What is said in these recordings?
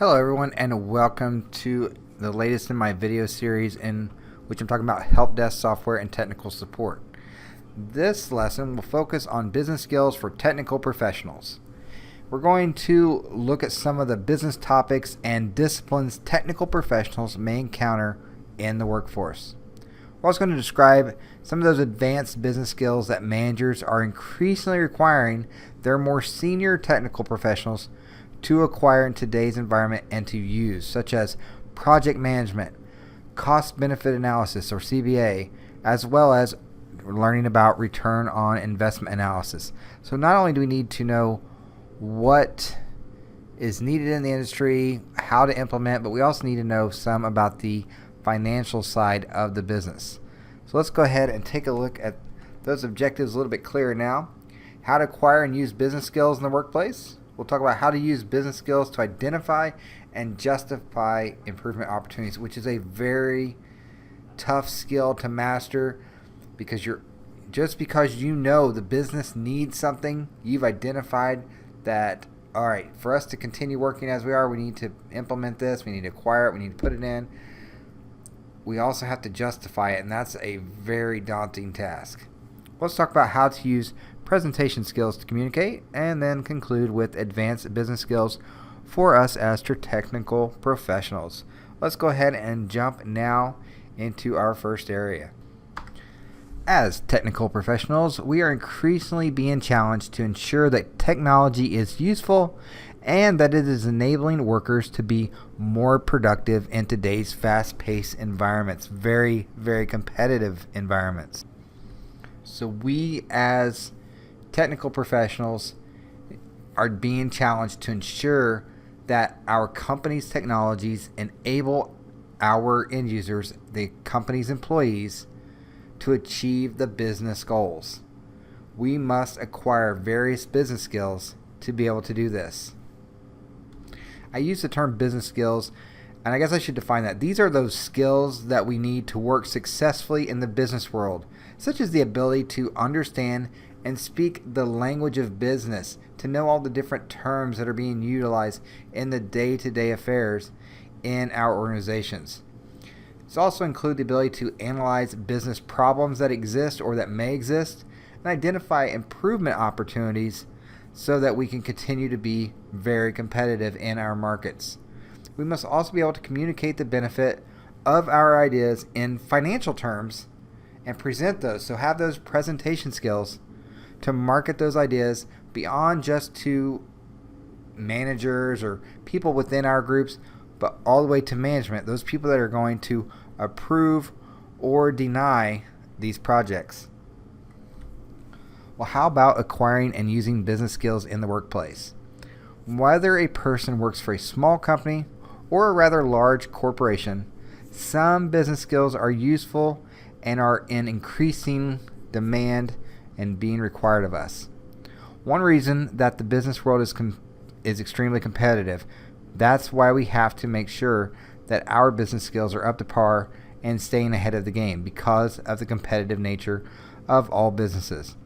Hello everyone, and welcome to the latest in my video series in which I'm talking about help desk software and technical support. This lesson will focus on business skills for technical professionals. We're going to look at some of the business topics and disciplines technical professionals may encounter in the workforce. We're also going to describe some of those advanced business skills that managers are increasingly requiring their more senior technical professionals to acquire in today's environment and to use, such as project management, cost-benefit analysis or CBA, as well as learning about return on investment analysis. So not only do we need to know what is needed in the industry, how to implement, but we also need to know some about the financial side of the business. So let's go ahead and take a look at those objectives a little bit clearer now. How to acquire and use business skills in the workplace. We'll talk about how to use business skills to identify and justify improvement opportunities, which is a very tough skill to master because because you know the business needs something, you've identified that, all right, for us to continue working as we are, we need to implement this, we need to acquire it, we need to put it in. We also have to justify it, and that's a very daunting task. Let's talk about how to use presentation skills to communicate, and then conclude with advanced business skills for us as technical professionals. Let's go ahead and jump now into our first area. As technical professionals, we are increasingly being challenged to ensure that technology is useful and that it is enabling workers to be more productive in today's fast-paced environments, very, very competitive environments. So we as technical professionals are being challenged to ensure that our company's technologies enable our end users, the company's employees, to achieve the business goals. We must acquire various business skills to be able to do this. I use the term business skills, and I guess I should define that. These are those skills that we need to work successfully in the business world, such as the ability to understand and speak the language of business, to know all the different terms that are being utilized in the day-to-day affairs in our organizations. It's also include the ability to analyze business problems that exist or that may exist and identify improvement opportunities so that we can continue to be very competitive in our markets. We must also be able to communicate the benefit of our ideas in financial terms and present those. So have those presentation skills to market those ideas beyond just to managers or people within our groups, but all the way to management, those people that are going to approve or deny these projects. Well, how about acquiring and using business skills in the workplace? Whether a person works for a small company or a rather large corporation, some business skills are useful and are in increasing demand and being required of us. One reason that the business world is extremely competitive. That's why we have to make sure that our business skills are up to par and staying ahead of the game because of the competitive nature of all businesses.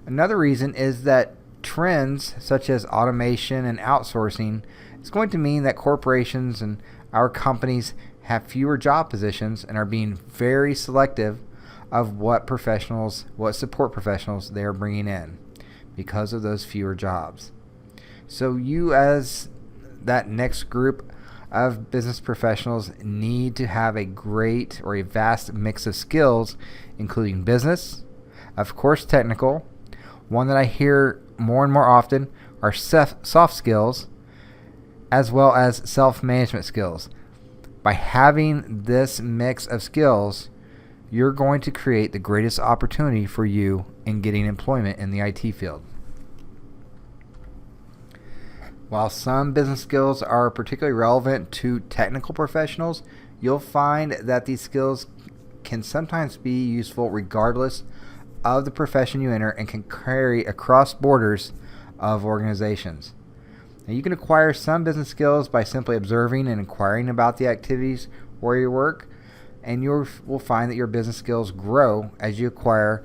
Another reason is that trends such as automation and outsourcing is going to mean that corporations and our companies have fewer job positions and are being very selective of what support professionals they are bringing in because of those fewer jobs. So you as that next group of business professionals need to have a great or a vast mix of skills, including business, of course technical. One that I hear more and more often are soft skills, as well as self-management skills. By having this mix of skills, you're going to create the greatest opportunity for you in getting employment in the IT field. While some business skills are particularly relevant to technical professionals, you'll find that these skills can sometimes be useful regardless of the profession you enter and can carry across borders of organizations. Now, you can acquire some business skills by simply observing and inquiring about the activities where you work, and you will find that your business skills grow as you acquire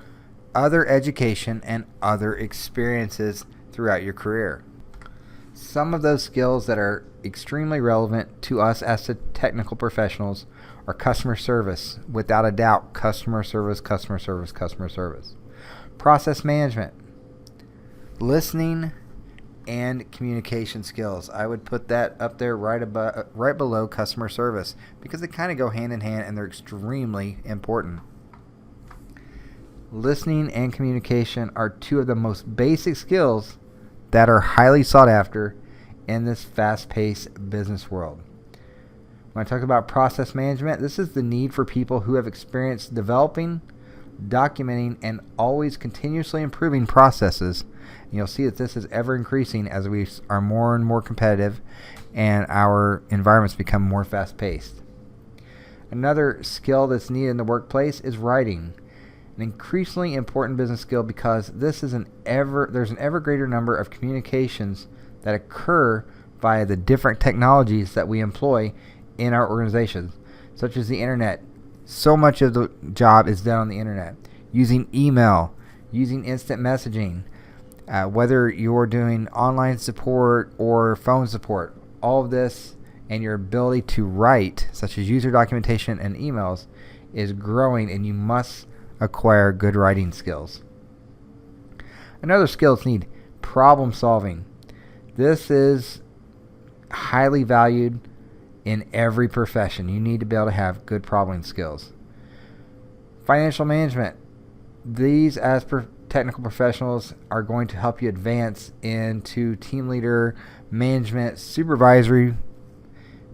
other education and other experiences throughout your career. Some of those skills that are extremely relevant to us as the technical professionals are customer service. Without a doubt, customer service, customer service, customer service. Process management, listening, and communication skills. I would put that up there right below customer service because they kind of go hand in hand and they're extremely important. Listening and communication are two of the most basic skills that are highly sought after in this fast-paced business world. When I talk about process management, this is the need for people who have experience developing, documenting, and always continuously improving processes. And you'll see that this is ever increasing as we are more and more competitive and our environments become more fast-paced. Another skill that's needed in the workplace is writing. An increasingly important business skill because there's an ever greater number of communications that occur via the different technologies that we employ in our organizations, such as the internet. So much of the job is done on the internet, using email, using instant messaging, whether you're doing online support or phone support. All of this and your ability to write, such as user documentation and emails, is growing, and you must acquire good writing skills. Another skill is need problem solving. This is highly valued in every profession. You need to be able to have good problem skills. Financial management. These, as technical professionals, are going to help you advance into team leader, management, supervisory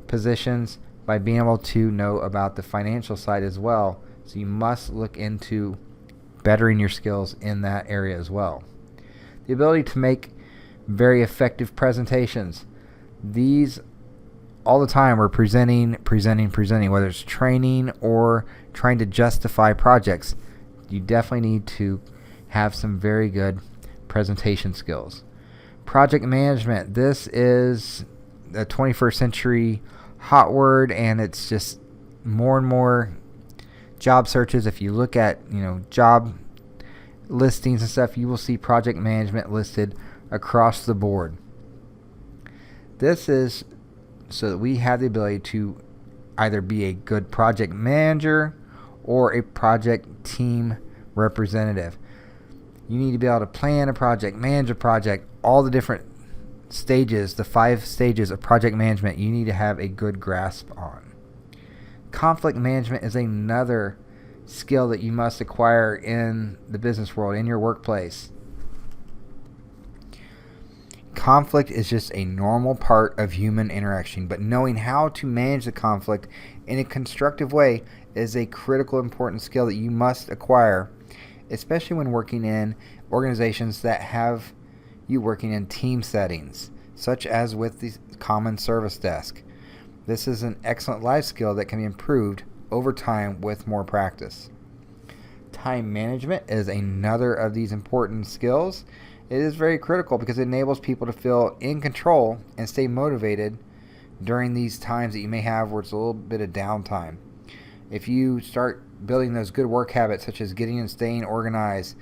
positions by being able to know about the financial side as well. So you must look into bettering your skills in that area as well. The ability to make very effective presentations. These all the time we're presenting, whether it's training or trying to justify projects. You definitely need to have some very good presentation skills. Project management. This is a 21st century hot word, and it's just more and more job searches. If you look at job listings and stuff, you will see project management listed across the board. This is so that we have the ability to either be a good project manager or a project team representative. You need to be able to plan a project, manage a project, all the different stages, the 5 stages of project management you need to have a good grasp on. Conflict management is another skill that you must acquire in the business world, in your workplace. Conflict is just a normal part of human interaction, but knowing how to manage the conflict in a constructive way is a critical, important skill that you must acquire, especially when working in organizations that have you working in team settings, such as with the common service desk. This is an excellent life skill that can be improved over time with more practice. Time management is another of these important skills. It is very critical because it enables people to feel in control and stay motivated during these times that you may have where it's a little bit of downtime. If you start building those good work habits, such as getting and staying organized,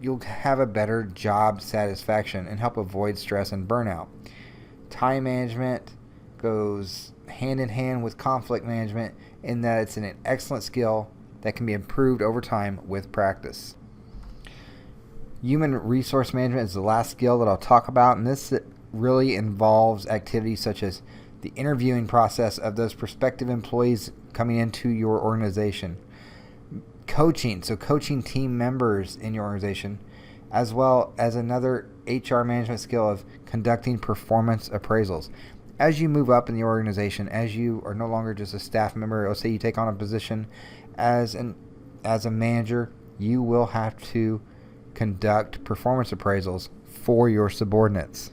you'll have a better job satisfaction and help avoid stress and burnout. Time management goes hand in hand with conflict management in that it's an excellent skill that can be improved over time with practice. Human resource management is the last skill that I'll talk about, and this really involves activities such as the interviewing process of those prospective employees coming into your organization. Coaching team members in your organization, as well as another HR management skill of conducting performance appraisals. As you move up in the organization, as you are no longer just a staff member, let's say you take on a position as a manager, you will have to conduct performance appraisals for your subordinates.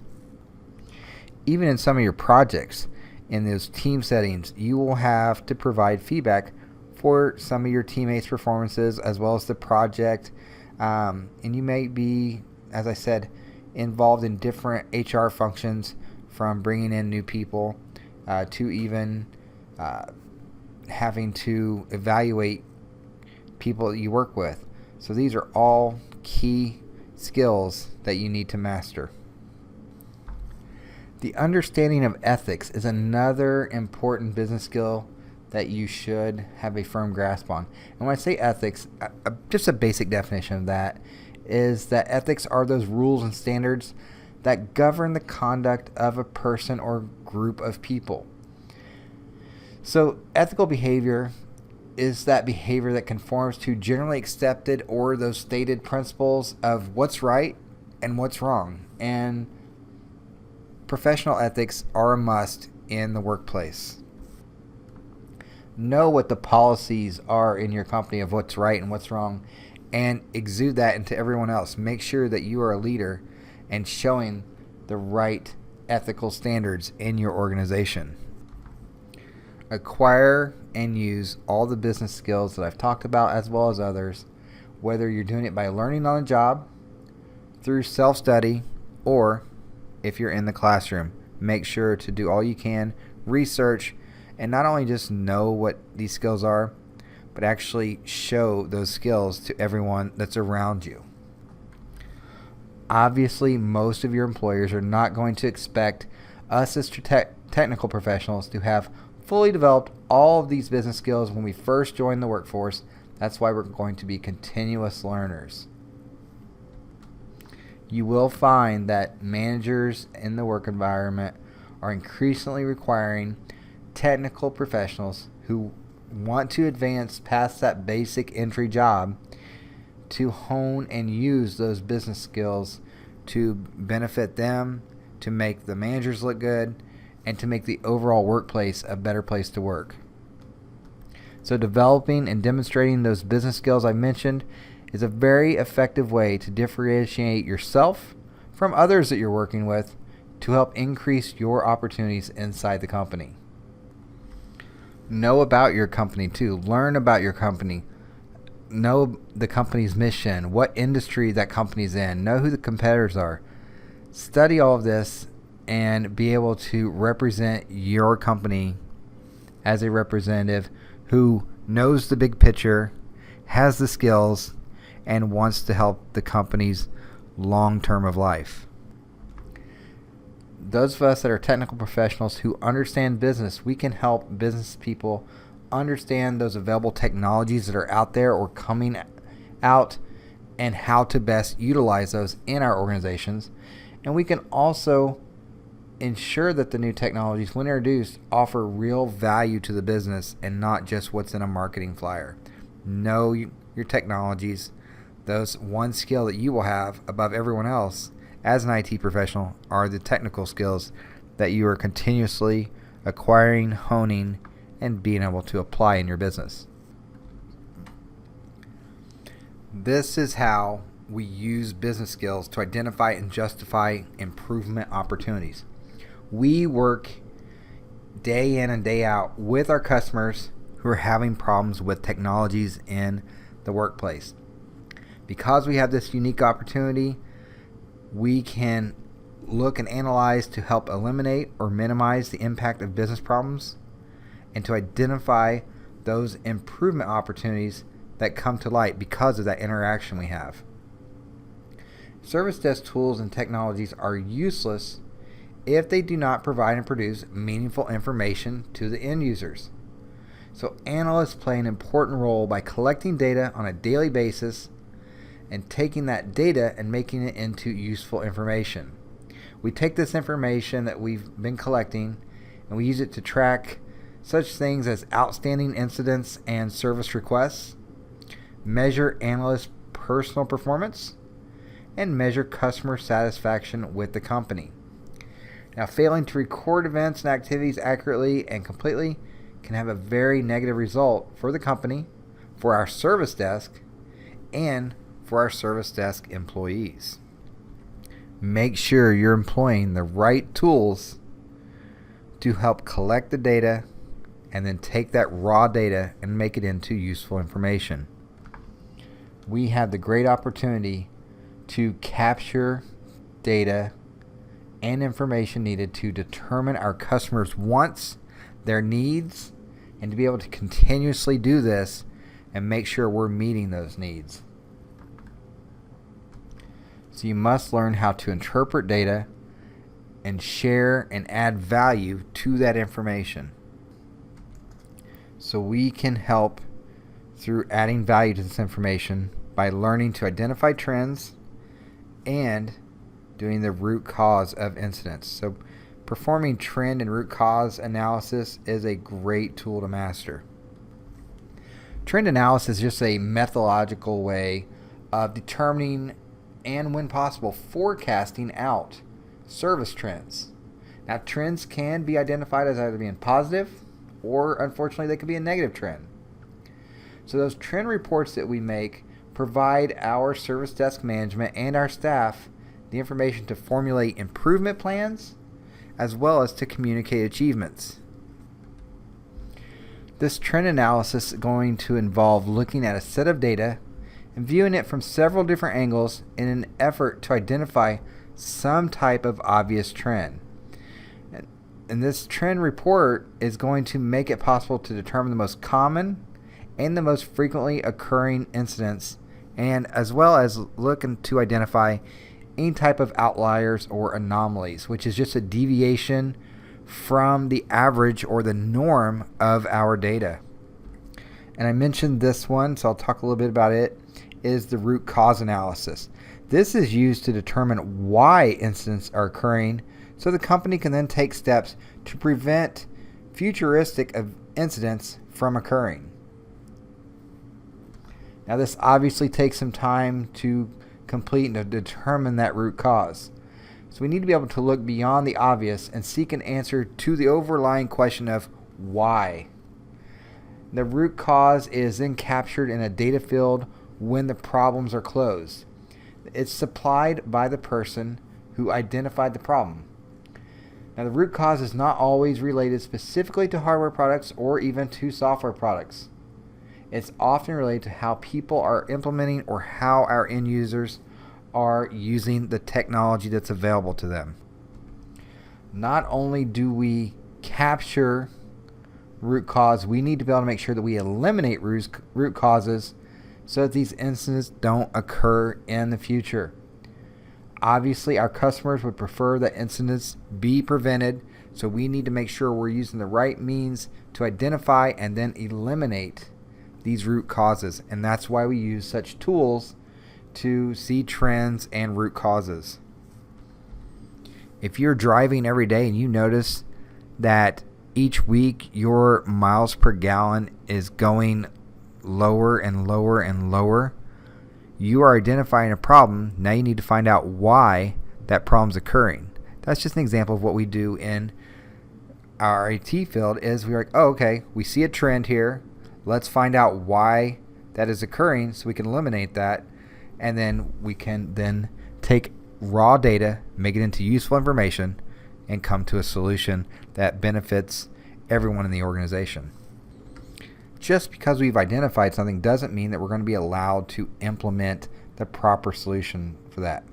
Even in some of your projects, in those team settings, you will have to provide feedback for some of your teammates' performances as well as the project. And you may be, as I said, involved in different HR functions, from bringing in new people to even having to evaluate people that you work with. So these are all key skills that you need to master. The understanding of ethics is another important business skill that you should have a firm grasp on. And when I say ethics, just a basic definition of that is that ethics are those rules and standards that govern the conduct of a person or group of people. So ethical behavior is that behavior that conforms to generally accepted or those stated principles of what's right and what's wrong. And professional ethics are a must in the workplace. Know what the policies are in your company of what's right and what's wrong, and exude that into everyone else. Make sure that you are a leader and showing the right ethical standards in your organization. Acquire and use all the business skills that I've talked about as well as others, whether you're doing it by learning on the job, through self-study, or if you're in the classroom. Make sure to do all you can, research, and not only just know what these skills are, but actually show those skills to everyone that's around you. Obviously, most of your employers are not going to expect us as technical professionals to have fully developed all of these business skills when we first join the workforce. That's why we're going to be continuous learners. You will find that managers in the work environment are increasingly requiring technical professionals who want to advance past that basic entry job to hone and use those business skills to benefit them, to make the managers look good, and to make the overall workplace a better place to work. So developing and demonstrating those business skills I mentioned is a very effective way to differentiate yourself from others that you're working with to help increase your opportunities inside the company. Know about your company too. Learn about your company. Know the company's mission, what industry that company's in, know who the competitors are. Study all of this and be able to represent your company as a representative who knows the big picture, has the skills, and wants to help the company's long term of life. Those of us that are technical professionals who understand business, we can help business people understand those available technologies that are out there or coming out and how to best utilize those in our organizations. And we can also ensure that the new technologies, when introduced, offer real value to the business and not just what's in a marketing flyer. Know your technologies. Those one skill that you will have above everyone else as an IT professional are the technical skills that you are continuously acquiring, honing, and being able to apply in your business. This is how we use business skills to identify and justify improvement opportunities. We work day in and day out with our customers who are having problems with technologies in the workplace. Because we have this unique opportunity, we can look and analyze to help eliminate or minimize the impact of business problems and to identify those improvement opportunities that come to light because of that interaction we have. Service desk tools and technologies are useless if they do not provide and produce meaningful information to the end users. So analysts play an important role by collecting data on a daily basis and taking that data and making it into useful information. We take this information that we've been collecting and we use it to track such things as outstanding incidents and service requests, measure analysts' personal performance, and measure customer satisfaction with the company. Now, failing to record events and activities accurately and completely can have a very negative result for the company, for our service desk, and for our service desk employees. Make sure you're employing the right tools to help collect the data and then take that raw data and make it into useful information. We have the great opportunity to capture data and information needed to determine our customers' wants, their needs, and to be able to continuously do this and make sure we're meeting those needs. So you must learn how to interpret data and share and add value to that information. So we can help through adding value to this information by learning to identify trends and doing the root cause of incidents. So performing trend and root cause analysis is a great tool to master. Trend analysis is just a methodological way of determining and, when possible, forecasting out service trends. Now, trends can be identified as either being positive or, unfortunately, they could be a negative trend. So those trend reports that we make provide our service desk management and our staff the information to formulate improvement plans as well as to communicate achievements. This trend analysis is going to involve looking at a set of data and viewing it from several different angles in an effort to identify some type of obvious trend. And this trend report is going to make it possible to determine the most common and the most frequently occurring incidents, and as well as looking to identify any type of outliers or anomalies, which is just a deviation from the average or the norm of our data. And I mentioned this one, so I'll talk a little bit about it, is the root cause analysis. This is used to determine why incidents are occurring so the company can then take steps to prevent futuristic incidents from occurring. Now, this obviously takes some time to complete and to determine that root cause. So we need to be able to look beyond the obvious and seek an answer to the overlying question of why. The root cause is then captured in a data field when the problems are closed. It's supplied by the person who identified the problem. Now, the root cause is not always related specifically to hardware products or even to software products. It's often related to how people are implementing or how our end users are using the technology that's available to them. Not only do we capture root cause, we need to be able to make sure that we eliminate root causes so that these incidents don't occur in the future. Obviously, our customers would prefer that incidents be prevented, so we need to make sure we're using the right means to identify and then eliminate these root causes. And that's why we use such tools to see trends and root causes. If you're driving every day and you notice that each week your miles per gallon is going lower and lower and lower, you are identifying a problem. Now you need to find out why that problem's occurring. That's just an example of what we do in our IT field. Is we're like, oh, okay, we see a trend here. Let's find out why that is occurring so we can eliminate that. And then we can then take raw data, make it into useful information, and come to a solution that benefits everyone in the organization. Just because we've identified something doesn't mean that we're going to be allowed to implement the proper solution for that.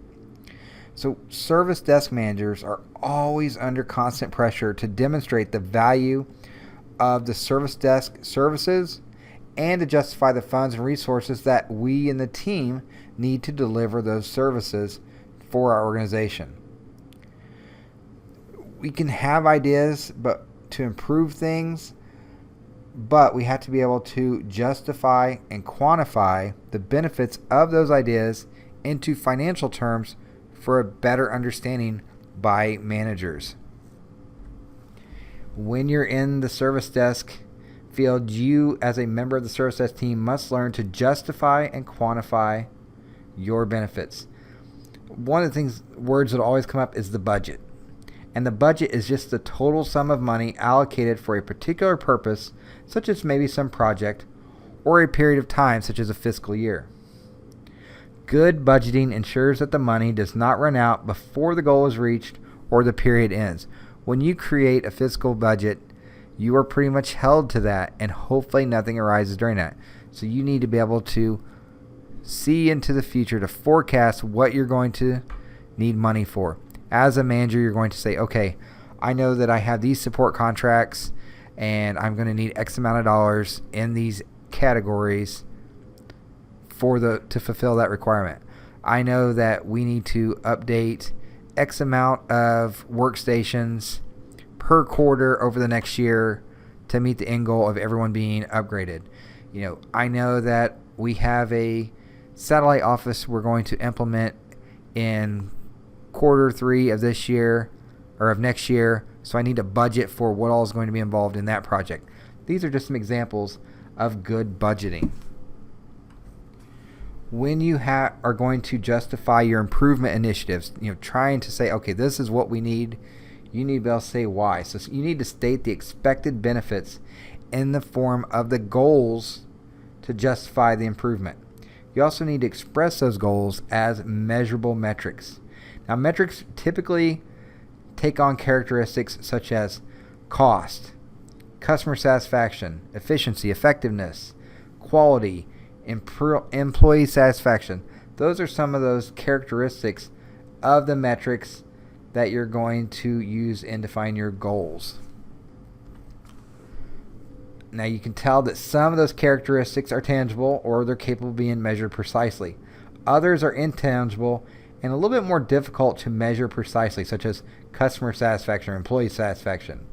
So service desk managers are always under constant pressure to demonstrate the value of the service desk services and to justify the funds and resources that we in the team need to deliver those services for our organization. We can have ideas to improve things, but we have to be able to justify and quantify the benefits of those ideas into financial terms for a better understanding by managers. When you're in the service desk field, you as a member of the service desk team must learn to justify and quantify your benefits. One of the words that always come up is the budget. And the budget is just the total sum of money allocated for a particular purpose, such as maybe some project, or a period of time, such as a fiscal year. Good budgeting ensures that the money does not run out before the goal is reached or the period ends. When you create a fiscal budget, you are pretty much held to that, and hopefully nothing arises during that. So you need to be able to see into the future to forecast what you're going to need money for. As a manager, you're going to say, okay, I know that I have these support contracts and I'm going to need X amount of dollars in these categories to fulfill that requirement. I know that we need to update X amount of workstations per quarter over the next year to meet the end goal of everyone being upgraded. I know that we have a satellite office we're going to implement in quarter 3 of this year or of next year, so I need a budget for what all is going to be involved in that project. These are just some examples of good budgeting. When you are going to justify your improvement initiatives, trying to say, okay, this is what we need, you need to be able to say why. So you need to state the expected benefits in the form of the goals to justify the improvement. You also need to express those goals as measurable metrics. Now, metrics typically take on characteristics such as cost, customer satisfaction, efficiency, effectiveness, quality, employee satisfaction. Those are some of those characteristics of the metrics that you're going to use in defining your goals. Now, you can tell that some of those characteristics are tangible or they're capable of being measured precisely. Others are intangible and a little bit more difficult to measure precisely, such as customer satisfaction or employee satisfaction.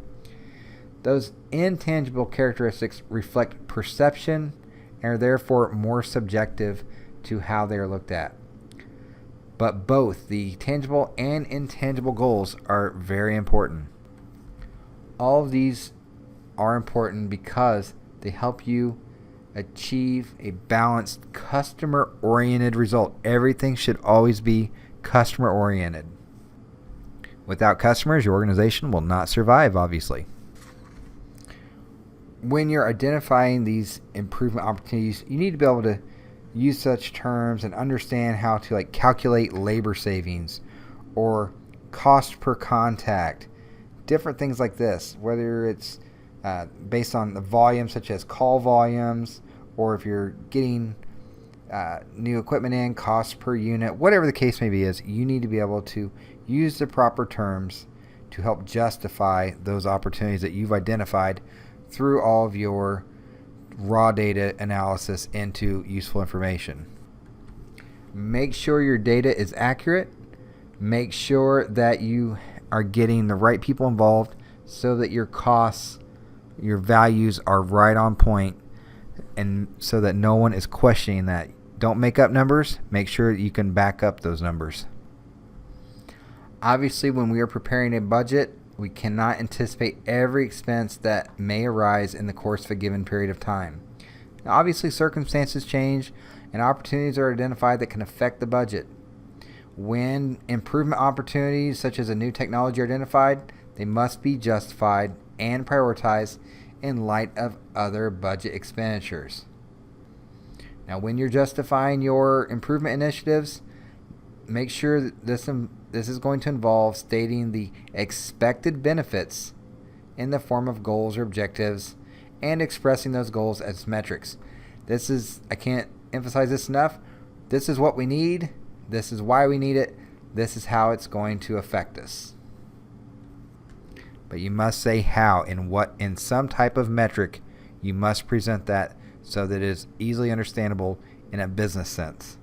Those intangible characteristics reflect perception and are therefore more subjective to how they are looked at. But both the tangible and intangible goals are very important. All of these are important because they help you achieve a balanced, customer-oriented result. Everything should always be customer-oriented. Without customers, your organization will not survive, obviously. When you're identifying these improvement opportunities, you need to be able to use such terms and understand how to calculate labor savings or cost per contact, different things like this, whether it's based on the volume, such as call volumes, or if you're getting new equipment in, cost per unit, whatever the case may be, you need to be able to use the proper terms to help justify those opportunities that you've identified through all of your raw data analysis into useful information. Make sure your data is accurate. Make sure that you are getting the right people involved so that your costs, your values are right on point, and so that no one is questioning that. Don't make up numbers. Make sure you can back up those numbers. Obviously, when we are preparing a budget, we cannot anticipate every expense that may arise in the course of a given period of time. Now, obviously, circumstances change and opportunities are identified that can affect the budget. When improvement opportunities such as a new technology are identified, they must be justified and prioritized in light of other budget expenditures. Now, when you're justifying your improvement initiatives, make sure that this is going to involve stating the expected benefits in the form of goals or objectives and expressing those goals as metrics. I can't emphasize this enough. This is what we need. This is why we need it. This is how it's going to affect us. But you must say how and what in some type of metric you must present that so that it is easily understandable in a business sense.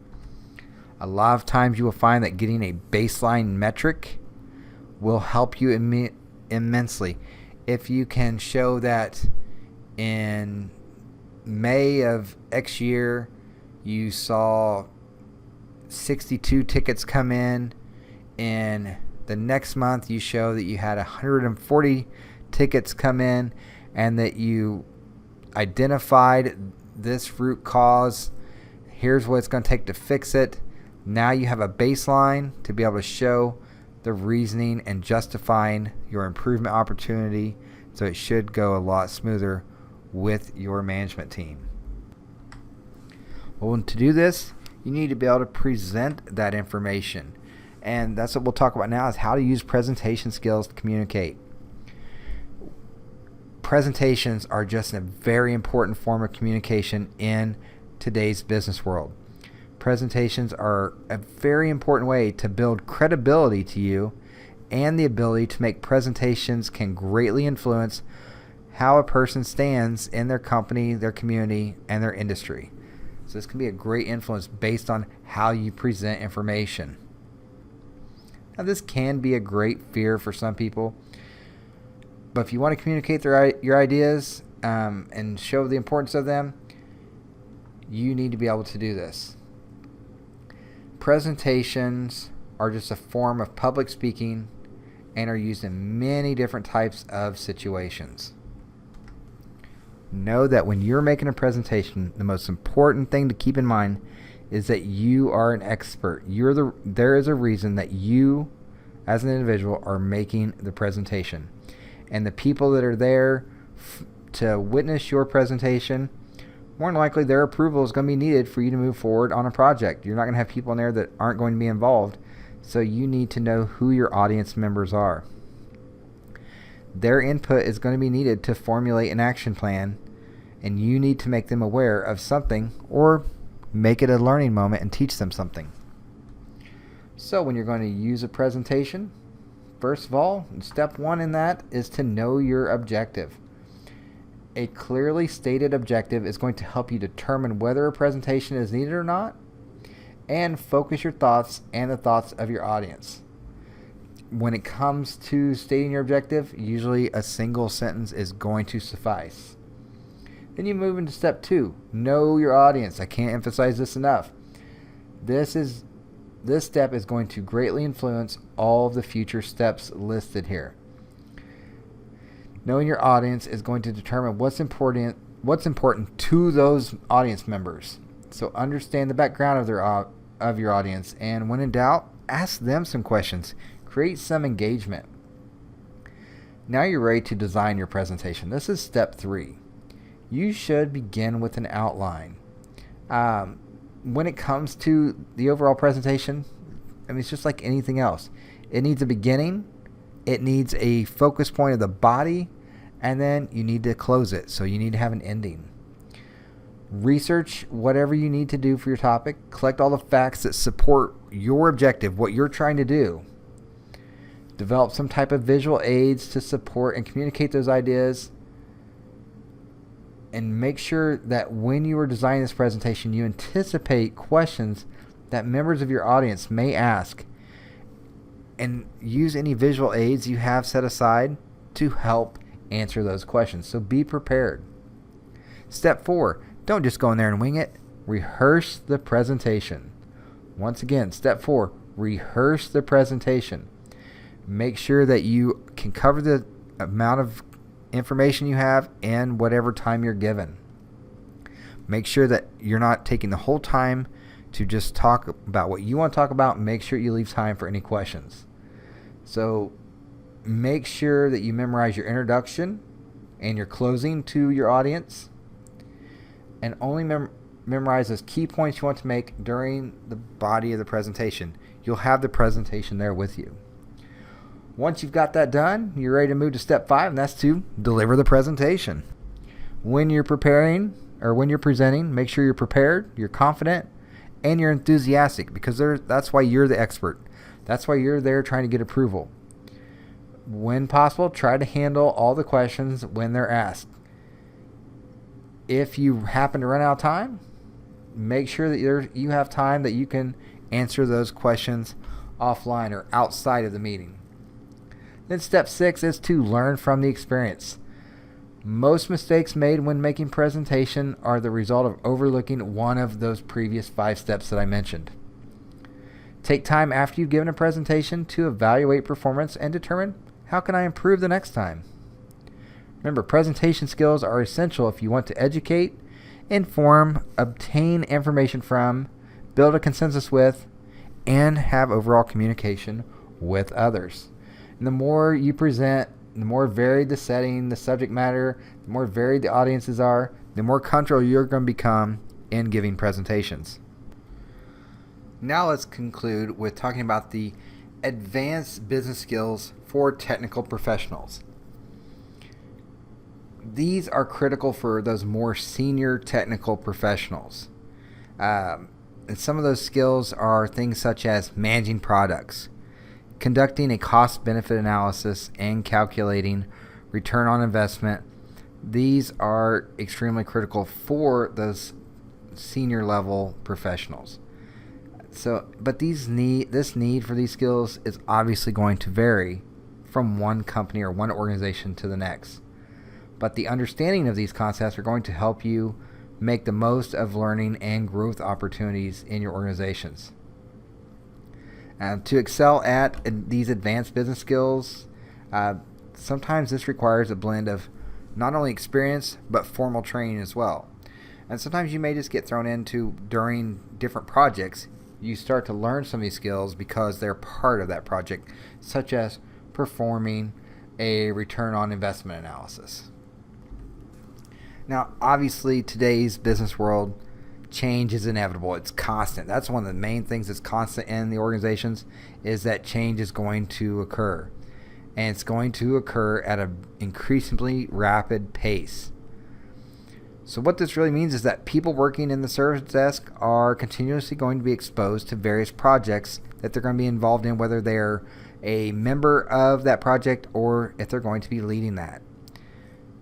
A lot of times you will find that getting a baseline metric will help you immensely. If you can show that in May of X year you saw 62 tickets come in the next month you show that you had 140 tickets come in, and that you identified this root cause, here's what it's going to take to fix it. Now you have a baseline to be able to show the reasoning and justifying your improvement opportunity, so it should go a lot smoother with your management team. Well, to do this, you need to be able to present that information. And that's what we'll talk about now, is how to use presentation skills to communicate. Presentations are just a very important form of communication in today's business world. Presentations are a very important way to build credibility to you, and the ability to make presentations can greatly influence how a person stands in their company, their community, and their industry. So this can be a great influence based on how you present information. Now, this can be a great fear for some people, but if you want to communicate your ideas and show the importance of them, you need to be able to do this. Presentations are just a form of public speaking and are used in many different types of situations. Know that when you're making a presentation, the most important thing to keep in mind is that you are an expert. There is a reason that you, as an individual, are making the presentation. And the people that are there to witness your presentation, more than likely their approval is going to be needed for you to move forward on a project. You're not going to have people in there that aren't going to be involved, so you need to know who your audience members are. Their input is going to be needed to formulate an action plan, and you need to make them aware of something or make it a learning moment and teach them something. So when you're going to use a presentation, first of all, step one in that is to know your objective. A clearly stated objective is going to help you determine whether a presentation is needed or not, and focus your thoughts and the thoughts of your audience. When it comes to stating your objective, usually a single sentence is going to suffice. Then you move into step two, know your audience. I can't emphasize this enough. This step is going to greatly influence all of the future steps listed here. Knowing your audience is going to determine what's important to those audience members. So understand the background of your audience, and when in doubt, ask them some questions. Create some engagement. Now you're ready to design your presentation. This is step three. You should begin with an outline. When it comes to the overall presentation, it's just like anything else. It needs a beginning, it needs a focus point of the body, and then you need to close it. So you need to have an ending. Research whatever you need to do for your topic. Collect all the facts that support your objective, what you're trying to do. Develop some type of visual aids to support and communicate those ideas. And make sure that when you are designing this presentation, you anticipate questions that members of your audience may ask, and use any visual aids you have set aside to help answer those questions. So be prepared. Step 4, don't just go in there and wing it. Rehearse the presentation. Once again, step 4, rehearse the presentation. Make sure that you can cover the amount of information you have in whatever time you're given. Make sure that you're not taking the whole time to just talk about what you want to talk about. Make sure you leave time for any questions. So make sure that you memorize your introduction and your closing to your audience, and only memorize those key points you want to make during the body of the presentation. You'll have the presentation there with you. Once you've got that done, you're ready to move to step 5, and that's to deliver the presentation. When you're preparing or when you're presenting, make sure you're prepared, you're confident, and you're enthusiastic, because that's why you're the expert. That's why you're there trying to get approval. When possible, try to handle all the questions when they're asked. If you happen to run out of time, make sure that you have time that you can answer those questions offline or outside of the meeting. Then step 6 is to learn from the experience. Most mistakes made when making presentation are the result of overlooking one of those previous 5 steps that I mentioned. Take time after you've given a presentation to evaluate performance and determine, how can I improve the next time? Remember, presentation skills are essential if you want to educate, inform, obtain information from, build a consensus with, and have overall communication with others. And the more you present, the more varied the setting, the subject matter, the more varied the audiences are, the more comfortable you're going to become in giving presentations. Now let's conclude with talking about the advanced business skills for technical professionals. These are critical for those more senior technical professionals. And some of those skills are things such as managing products, conducting a cost-benefit analysis, and calculating return on investment. These are extremely critical for those senior level professionals. But this need for these skills is obviously going to vary from one company or one organization to the next. But the understanding of these concepts are going to help you make the most of learning and growth opportunities in your organizations. To excel at these advanced business skills, sometimes this requires a blend of not only experience but formal training as well. And sometimes you may just get thrown into during different projects. You start to learn some of these skills because they're part of that project, such as performing a return on investment analysis. Now, obviously, today's business world, change is inevitable. It's constant. That's one of the main things that's constant in the organizations, is that change is going to occur. And it's going to occur at an increasingly rapid pace. So what this really means is that people working in the service desk are continuously going to be exposed to various projects that they're going to be involved in, whether they're a member of that project or if they're going to be leading that.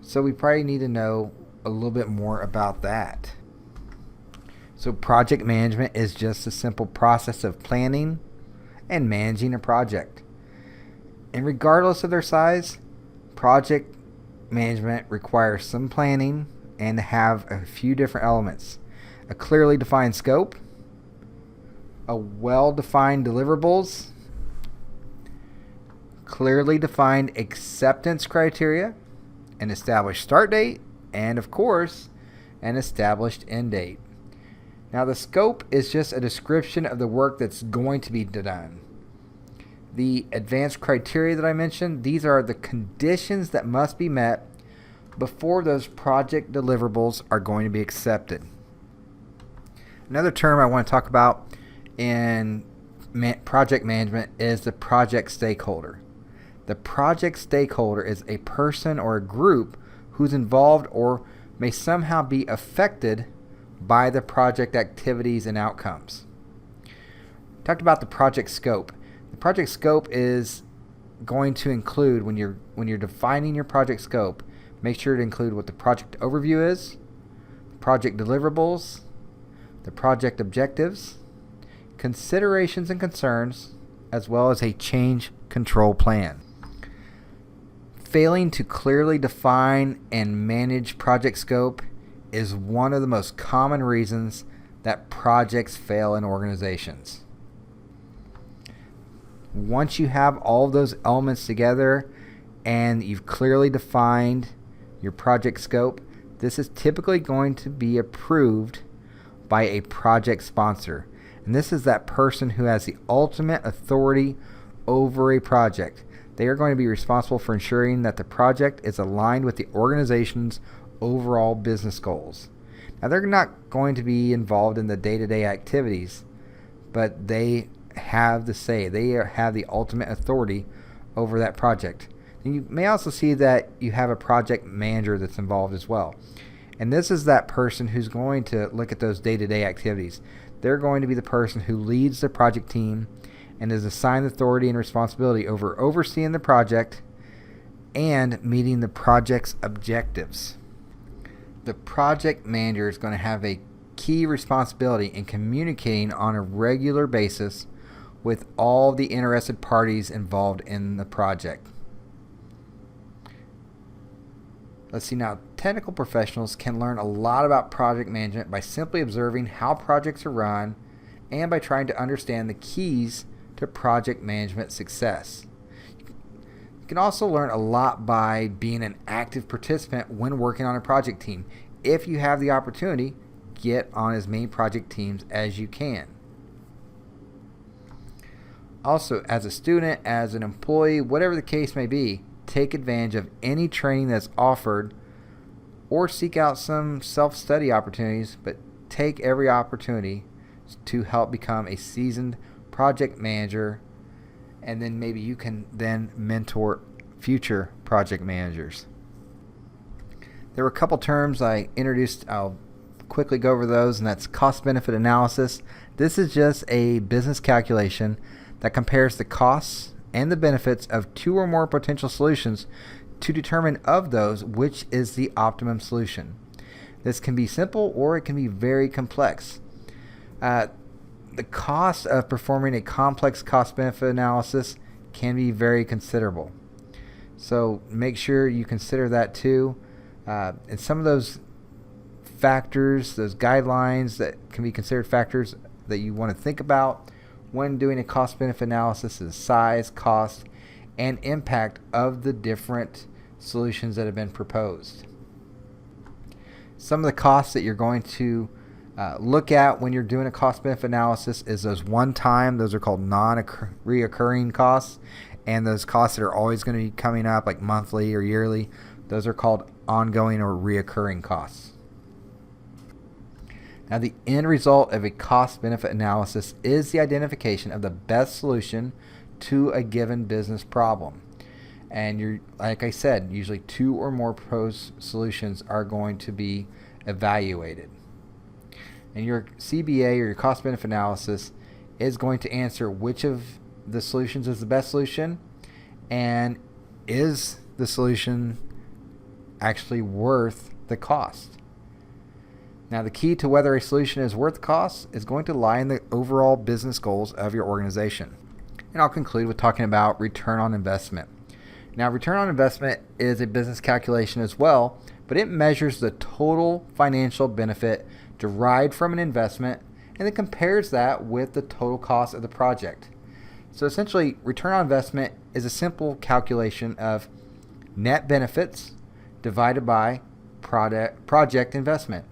So we probably need to know a little bit more about that. So project management is just a simple process of planning and managing a project. And regardless of their size, project management requires some planning and to have a few different elements. A clearly defined scope, a well-defined deliverables, clearly defined acceptance criteria, an established start date, and of course, an established end date. Now the scope is just a description of the work that's going to be done. The advanced criteria that I mentioned, these are the conditions that must be met before those project deliverables are going to be accepted. Another term I want to talk about in project management is the project stakeholder. The project stakeholder is a person or a group who's involved or may somehow be affected by the project activities and outcomes. Talked about the project scope. The project scope is going to include, when you're defining your project scope, make sure to include what the project overview is, project deliverables, the project objectives, considerations and concerns, as well as a change control plan. Failing to clearly define and manage project scope is one of the most common reasons that projects fail in organizations. Once you have all of those elements together and you've clearly defined your project scope, this is typically going to be approved by a project sponsor. And this is that person who has the ultimate authority over a project. They are going to be responsible for ensuring that the project is aligned with the organization's overall business goals. Now, they're not going to be involved in the day-to-day activities, but they have the say. They have the ultimate authority over that project. And you may also see that you have a project manager that's involved as well. And this is that person who's going to look at those day-to-day activities. They're going to be the person who leads the project team and is assigned authority and responsibility over overseeing the project and meeting the project's objectives. The project manager is going to have a key responsibility in communicating on a regular basis with all the interested parties involved in the project. Let's see now. Technical professionals can learn a lot about project management by simply observing how projects are run and by trying to understand the keys to project management success. You can also learn a lot by being an active participant when working on a project team. If you have the opportunity, get on as many project teams as you can. Also, as a student, as an employee, whatever the case may be, take advantage of any training that's offered or seek out some self-study opportunities, but take every opportunity to help become a seasoned project manager, and then maybe you can then mentor future project managers. There were a couple terms I introduced. I'll quickly go over those, and that's cost-benefit analysis. This is just a business calculation that compares the costs and the benefits of two or more potential solutions to determine of those which is the optimum solution. This can be simple or it can be very complex. The cost of performing a complex cost-benefit analysis can be very considerable. So make sure you consider that too. And some of those factors, those guidelines that can be considered factors that you want to think about when doing a cost-benefit analysis is size, cost, and impact of the different solutions that have been proposed. Some of the costs that you're going to look at when you're doing a cost-benefit analysis is those one-time, those are called non-reoccurring costs, and those costs that are always going to be coming up like monthly or yearly, those are called ongoing or reoccurring costs. Now, the end result of a cost-benefit analysis is the identification of the best solution to a given business problem. And you're, like I said, usually 2 or more proposed solutions are going to be evaluated. And your CBA or your cost-benefit analysis is going to answer which of the solutions is the best solution, and is the solution actually worth the cost. Now, the key to whether a solution is worth the cost is going to lie in the overall business goals of your organization. And I'll conclude with talking about return on investment. Now, return on investment is a business calculation as well, but it measures the total financial benefit derived from an investment and then compares that with the total cost of the project. So essentially, return on investment is a simple calculation of net benefits divided by project investment.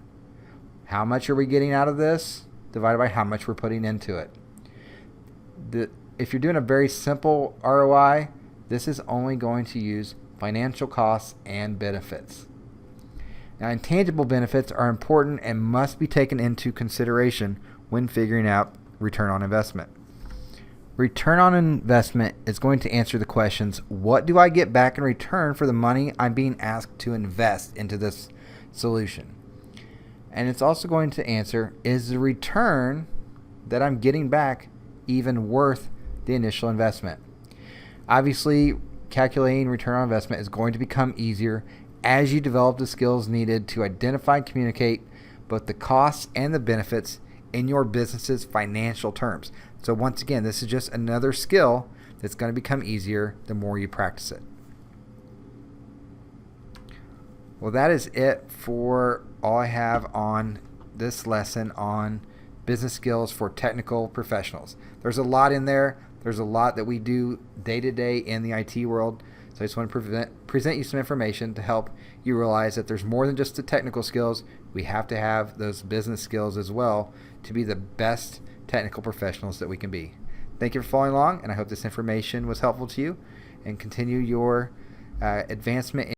How much are we getting out of this divided by how much we're putting into it. If you're doing a very simple ROI, this is only going to use financial costs and benefits. Now, intangible benefits are important and must be taken into consideration when figuring out return on investment. Return on investment is going to answer the questions, what do I get back in return for the money I'm being asked to invest into this solution? And it's also going to answer, is the return that I'm getting back even worth the initial investment? Obviously, calculating return on investment is going to become easier as you develop the skills needed to identify and communicate both the costs and the benefits in your business's financial terms. So once again, this is just another skill that's going to become easier the more you practice it. Well, that is it for all I have on this lesson on business skills for technical professionals. There's a lot in there. There's a lot that we do day to day in the IT world. So I just want to present you some information to help you realize that there's more than just the technical skills. We have to have those business skills as well to be the best technical professionals that we can be. Thank you for following along, and I hope this information was helpful to you, and continue your advancement